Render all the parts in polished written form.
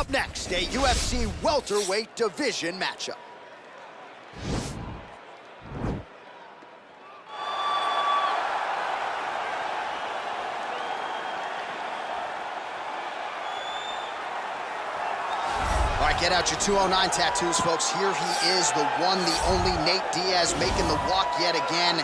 up next, a UFC welterweight division matchup. All right, get out your 209 tattoos, folks. Here he is, the one, the only Nate Diaz, making the walk yet again.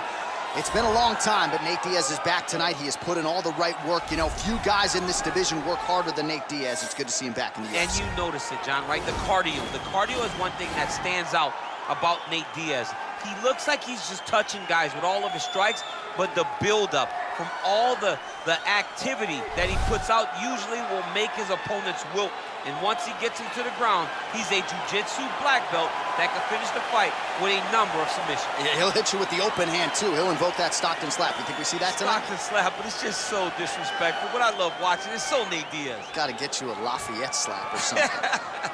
It's been a long time, but Nate Diaz is back tonight. He has put in all the right work. You know, few guys in this division work harder than Nate Diaz. It's good to see him back in the UFC. And you notice it, John, right? The cardio. The cardio is one thing that stands out about Nate Diaz. He looks like he's just touching guys with all of his strikes, but the buildup from all the activity that he puts out usually will make his opponents wilt. And once he gets him to the ground, he's a jiu-jitsu black belt that can finish the fight with a number of submissions. Yeah, he'll hit you with the open hand, too. He'll invoke that Stockton slap. You think we see that tonight? Stockton slap, but it's just so disrespectful. What I love watching is so Nate Diaz. Got to get you a Lafayette slap or something.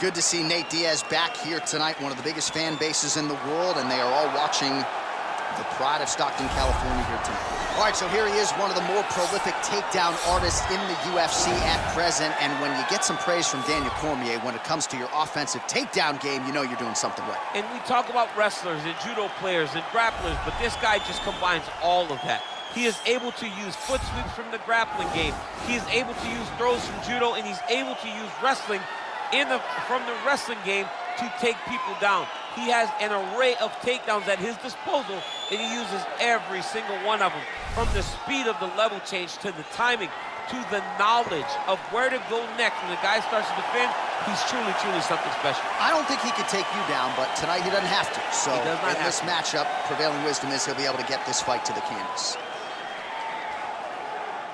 Good to see Nate Diaz back here tonight, one of the biggest fan bases in the world, and they are all watching the pride of Stockton, California here tonight. All right, so here he is, one of the more prolific takedown artists in the UFC at present, and when you get some praise from Daniel Cormier when it comes to your offensive takedown game, you know you're doing something right. And we talk about wrestlers and judo players and grapplers, but this guy just combines all of that. He is able to use foot sweeps from the grappling game. He is able to use throws from judo, and he's able to use wrestling from the wrestling game to take people down. He has an array of takedowns at his disposal, and he uses every single one of them. From the speed of the level change to the timing to the knowledge of where to go next when the guy starts to defend, he's truly, truly something special. I don't think he could take you down, but tonight he doesn't have to. So in this matchup, prevailing wisdom is he'll be able to get this fight to the canvas.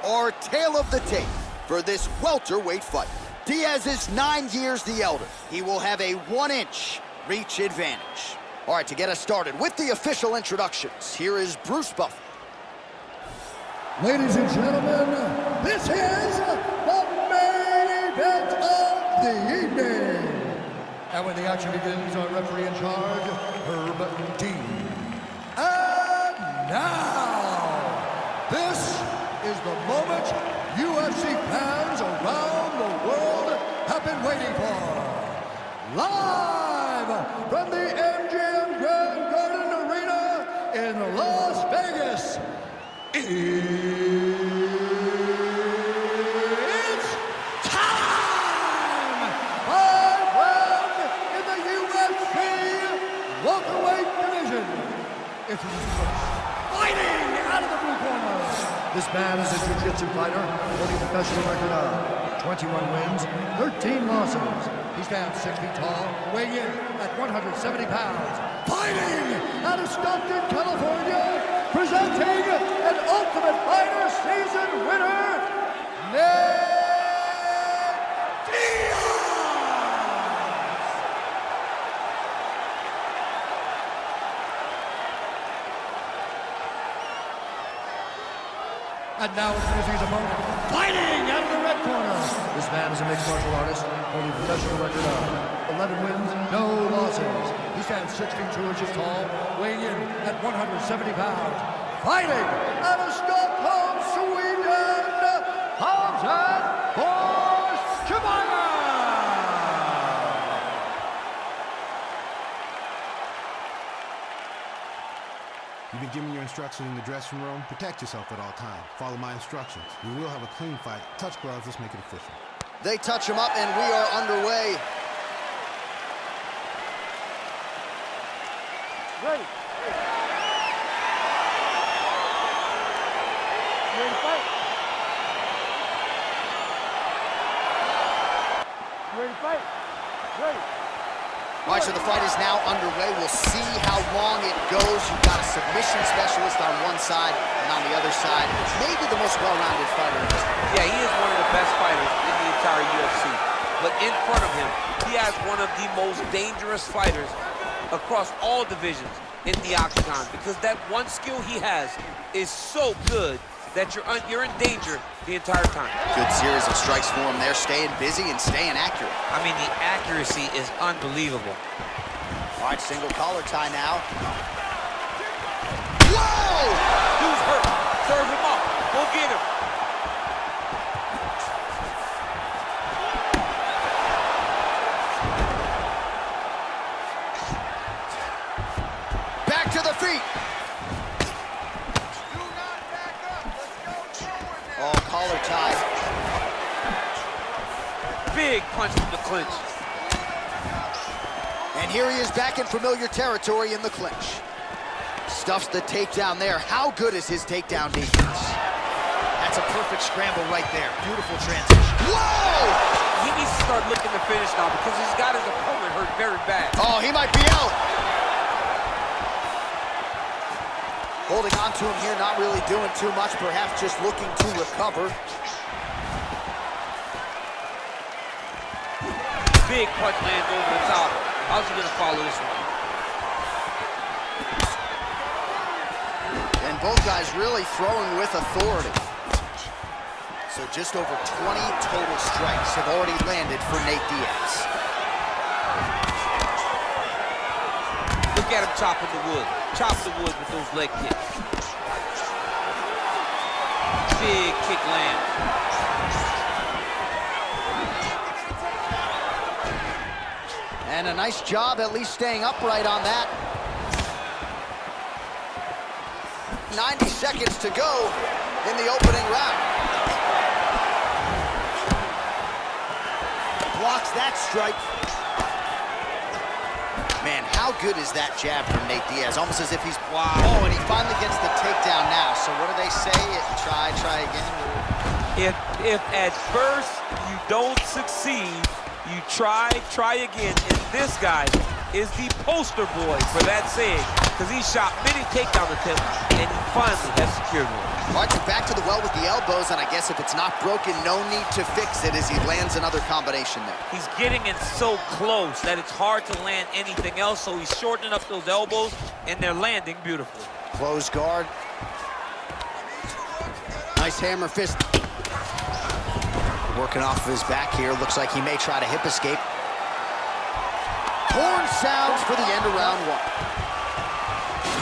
Our tale of the tape for this welterweight fight. Diaz is 9 years the elder. He will have a 1-inch reach advantage. All right, to get us started with the official introductions, here is Bruce Buffer. Ladies and gentlemen, this is the main event of the evening. And when the action begins, our referee in charge, Herb Dean. And now, this is the moment UFC fans around the world have been waiting for. Live from the MGM Grand Garden Arena in Las Vegas, it's time! 5 rounds in the UFC welterweight division. Introducing first, fighting out of the blue corner. This man is a jiu-jitsu fighter holding a professional record of 21 wins, 13 losses. He stands 6 feet tall, weighing in at 170 pounds. Fighting out of Stockton, California, presenting an Ultimate Fighter season winner, Nate Diaz! And now introducing his opponent, fighting out of the red corner. This man is a mixed martial artist, holding a professional record of 11 wins, no losses. He stands 6 feet 2 inches tall, weighing in at 170 pounds. Fighting out of Stockholm, Sweden, Hamzat Chimaev! You've been given your instructions in the dressing room. Protect yourself at all times. Follow my instructions. We will have a clean fight. Touch gloves. Let's make it official. They touch him up, and we are underway. Ready. You ready to fight? You ready to fight? Ready. All right, so the fight is now underway. We'll see how long it goes. You've got a submission specialist on one side, and on the other side, maybe the most well-rounded fighter in history. Yeah, he is one of the best fighters in the entire UFC. But in front of him, he has one of the most dangerous fighters across all divisions in the octagon, because that one skill he has is so good that you're in danger the entire time. Good series of strikes for him there, staying busy and staying accurate. I mean, the accuracy is unbelievable. All right, single collar tie now. Whoa! Dude's hurt. Serve him up. Go get him. collar tie. Big punch from the clinch. And here he is back in familiar territory in the clinch. Stuffs the takedown there. How good is his takedown defense? That's a perfect scramble right there. Beautiful transition. Whoa! He needs to start looking to finish now because he's got his opponent hurt very bad. Oh, he might be out. Holding on to him here, not really doing too much, perhaps just looking to recover. Big punch lands over the top. How's he gonna follow this one? And both guys really throwing with authority. So just over 20 total strikes have already landed for Nate Diaz. Look at him chopping the wood. Chop the wood with those leg kicks. Big kick lands. And a nice job at least staying upright on that. 90 seconds to go in the opening round. Blocks that strike. Man, how good is that jab from Nate Diaz? Almost as if he's... Wow. Oh, and he finally gets the takedown now. So what do they say? Try again. If at first you don't succeed, you try again. And this guy is the poster boy for that saying, because he shot many takedown attempts, and he finally has secured one. All right, so back to the well with the elbows, and I guess if it's not broken, no need to fix it as he lands another combination there. He's getting it so close that it's hard to land anything else, so he's shortening up those elbows, and they're landing beautifully. Close guard. Nice hammer fist. Working off of his back here. Looks like he may try to hip escape. Horn sounds for the end of round one.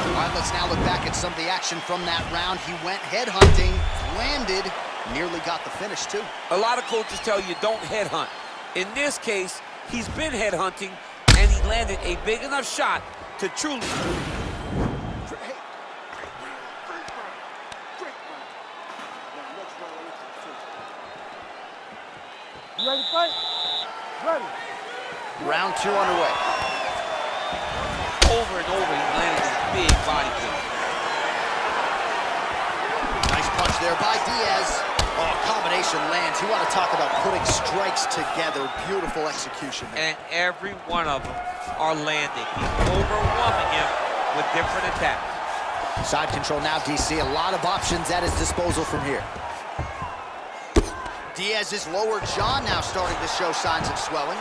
All right, let's now look back at some of the action from that round. He went headhunting, landed, nearly got the finish too. A lot of coaches tell you don't headhunt. In this case, he's been headhunting, and he landed a big enough shot to truly... You ready to fight? Ready. Round two underway. Over and over, he landed this big body kick. Nice punch there by Diaz. Oh, combination lands. You want to talk about putting strikes together. Beautiful execution there. And every one of them are landing. He's overwhelming him with different attacks. Side control now, DC. A lot of options at his disposal from here. Diaz's lower jaw now starting to show signs of swelling.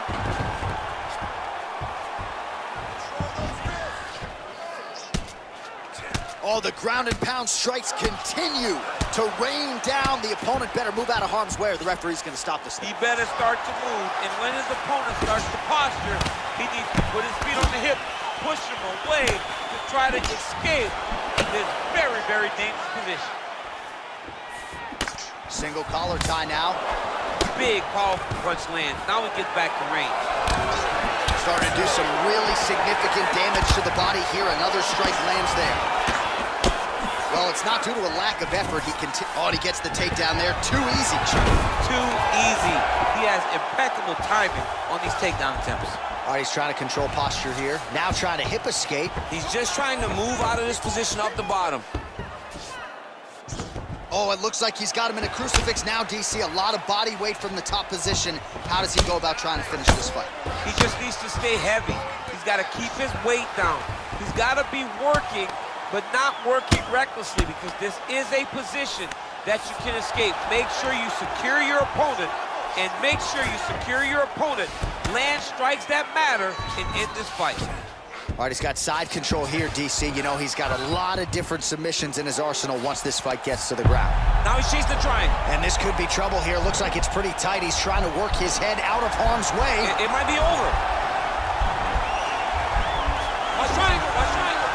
Oh, the ground and pound strikes continue to rain down. The opponent better move out of harm's way or the referee's going to stop this thing. He better start to move, and when his opponent starts to posture, he needs to put his feet on the hip, push him away to try to escape this very, very dangerous position. Single collar tie now. Big, powerful punch lands. Now he gets back to range. Starting to do some really significant damage to the body here. Another strike lands there. Well, it's not due to a lack of effort. He gets the takedown there. Too easy. Too easy. He has impeccable timing on these takedown attempts. All right, he's trying to control posture here. Now trying to hip escape. He's just trying to move out of this position up the bottom. Oh, it looks like he's got him in a crucifix now, DC. A lot of body weight from the top position. How does he go about trying to finish this fight? He just needs to stay heavy. He's got to keep his weight down. He's got to be working, but not working recklessly, because this is a position that you can escape. Make sure you secure your opponent, and make sure you secure your opponent. Land strikes that matter and end this fight. All right, he's got side control here, DC. You know, he's got a lot of different submissions in his arsenal once this fight gets to the ground. Now he's chasing the triangle. And this could be trouble here. Looks like it's pretty tight. He's trying to work his head out of harm's way. It might be over. Watch triangle, watch triangle.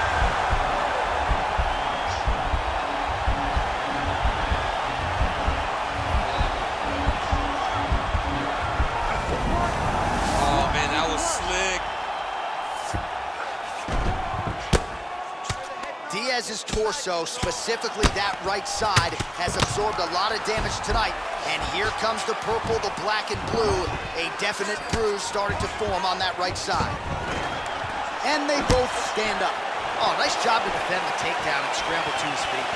Oh, man, that was slick. Diaz's torque torso, specifically that right side, has absorbed a lot of damage tonight. And here comes the purple, the black, and blue. A definite bruise starting to form on that right side. And they both stand up. Oh, nice job to defend the takedown and scramble to his feet.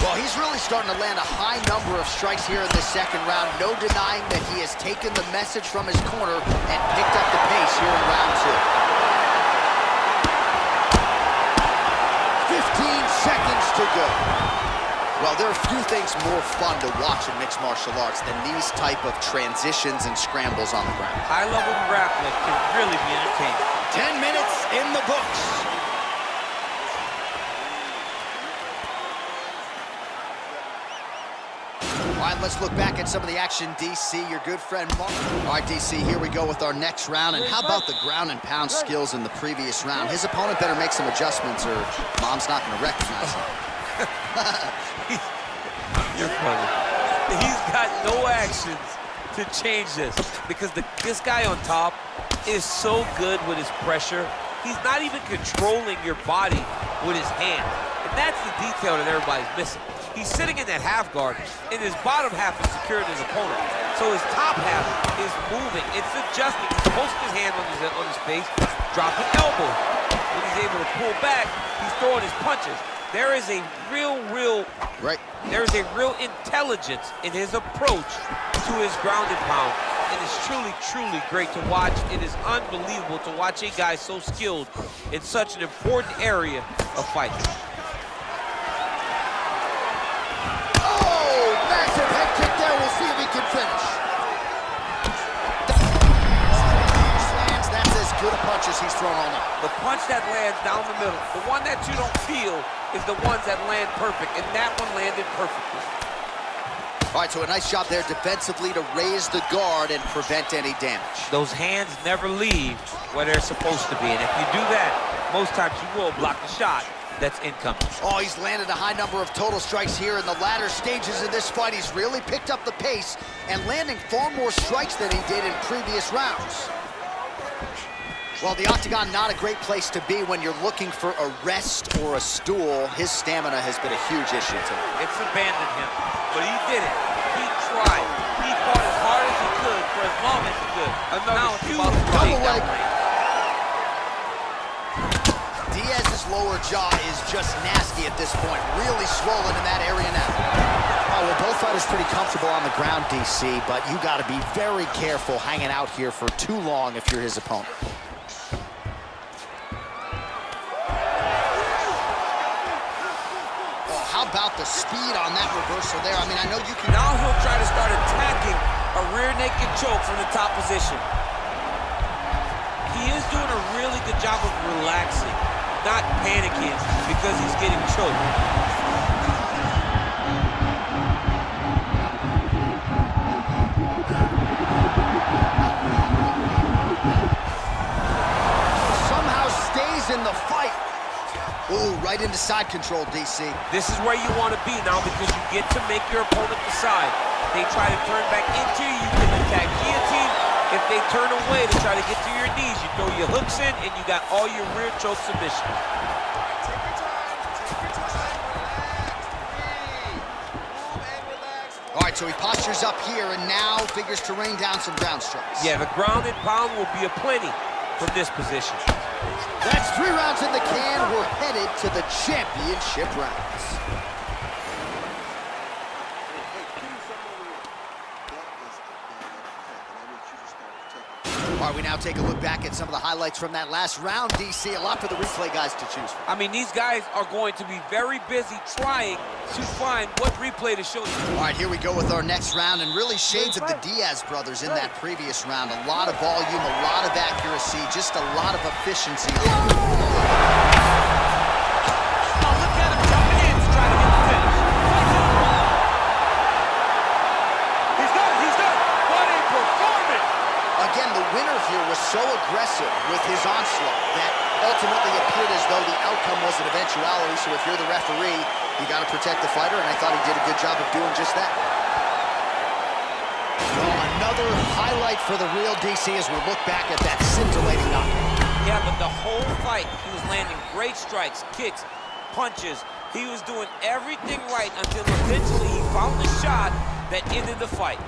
Well, he's really starting to land a high number of strikes here in this second round. No denying that he has taken the message from his corner and picked up the pace here in round 2. 15 seconds to go. Well, there are few things more fun to watch in mixed martial arts than these type of transitions and scrambles on the ground. High-level grappling can really be entertaining. 10 minutes in the books. All right, let's look back at some of the action, DC, your good friend Mark. All right, DC, here we go with our next round. And how about the ground and pound skills in the previous round? His opponent better make some adjustments or Mom's not going to recognize him. You're funny. He's got no actions to change this because this guy on top is so good with his pressure. He's not even controlling your body with his hand. And that's the detail that everybody's missing. He's sitting in that half guard, and his bottom half is secured his opponent. So his top half is moving. It's adjusting. He's posting his hand on his face, dropping elbows. When he's able to pull back, he's throwing his punches. There is a real intelligence in his approach to his ground and pound. It is truly, truly great to watch. It is unbelievable to watch a guy so skilled in such an important area of fighting. Oh, massive head kick there. We'll see if he can finish. That's as good a punch as he's thrown all night. The punch that lands down the middle, the one that you don't feel, is the ones that land perfect, and that one landed perfectly. All right, so a nice job there defensively to raise the guard and prevent any damage. Those hands never leave where they're supposed to be, and if you do that, most times you will block the shot that's incoming. Oh, he's landed a high number of total strikes here in the latter stages of this fight. He's really picked up the pace and landing far more strikes than he did in previous rounds. Well, the octagon, not a great place to be when you're looking for a rest or a stool. His stamina has been a huge issue tonight. It's abandoned him, but he did it. He tried. He fought as hard as he could for as long as he could. Another huge double leg. Diaz's lower jaw is just nasty at this point. Really swollen in that area now. Oh, well, both fighters pretty comfortable on the ground, DC, but you got to be very careful hanging out here for too long if you're his opponent. How about the speed on that reversal there? I mean, I know you can... Now he'll try to start attacking a rear naked choke from the top position. He is doing a really good job of relaxing, not panicking because he's getting choked. Somehow stays in the fight. Ooh, right into side control, DC. This is where you want to be now because you get to make your opponent decide. They try to turn back into you, you can attack guillotine. If they turn away to try to get to your knees, you throw your hooks in and you got all your rear choke submissions. All right, so he postures up here and now figures to rain down some ground strikes. Yeah, the ground and pound will be aplenty from this position. That's 3 rounds in the can. We're headed to the championship rounds. All right, we now take a look back at some of the highlights from that last round, DC. A lot for the replay guys to choose from. I mean, these guys are going to be very busy trying to find what replay to show you. All right, here we go with our next round, and really shades of the Diaz brothers in that previous round. A lot of volume, a lot of accuracy, just a lot of efficiency. Oh, look at him jumping in to try to get the finish. He's done, he's done. What a performance. Again, the winner here was so aggressive with his onslaught that ultimately appeared as though the outcome was an eventuality. So if you're the referee, you got to protect the fighter, and I thought he did a good job of doing just that. Well, another highlight for the real DC as we look back at that scintillating knockout. Yeah, but the whole fight, he was landing great strikes, kicks, punches. He was doing everything right until eventually he found the shot that ended the fight.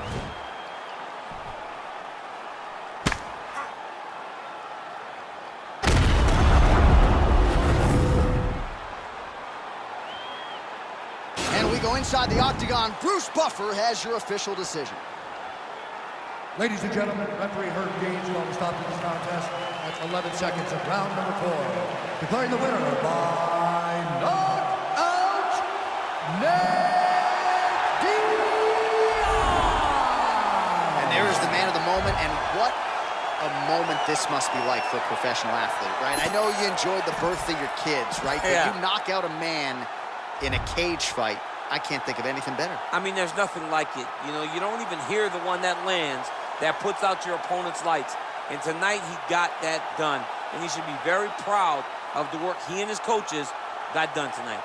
And we go inside the octagon. Bruce Buffer has your official decision. Ladies and gentlemen, referee Herb Dean's going to stop this contest. That's 11 seconds of round number 4. Declaring the winner by knockout, Nate Diaz! And there is the man of the moment, and what a moment this must be like for a professional athlete, right? I know you enjoyed the birth of your kids, right? Yeah. But you knock out a man in a cage fight, I can't think of anything better. I mean, there's nothing like it. You know, you don't even hear the one that lands, that puts out your opponent's lights. And tonight, he got that done. And he should be very proud of the work he and his coaches got done tonight.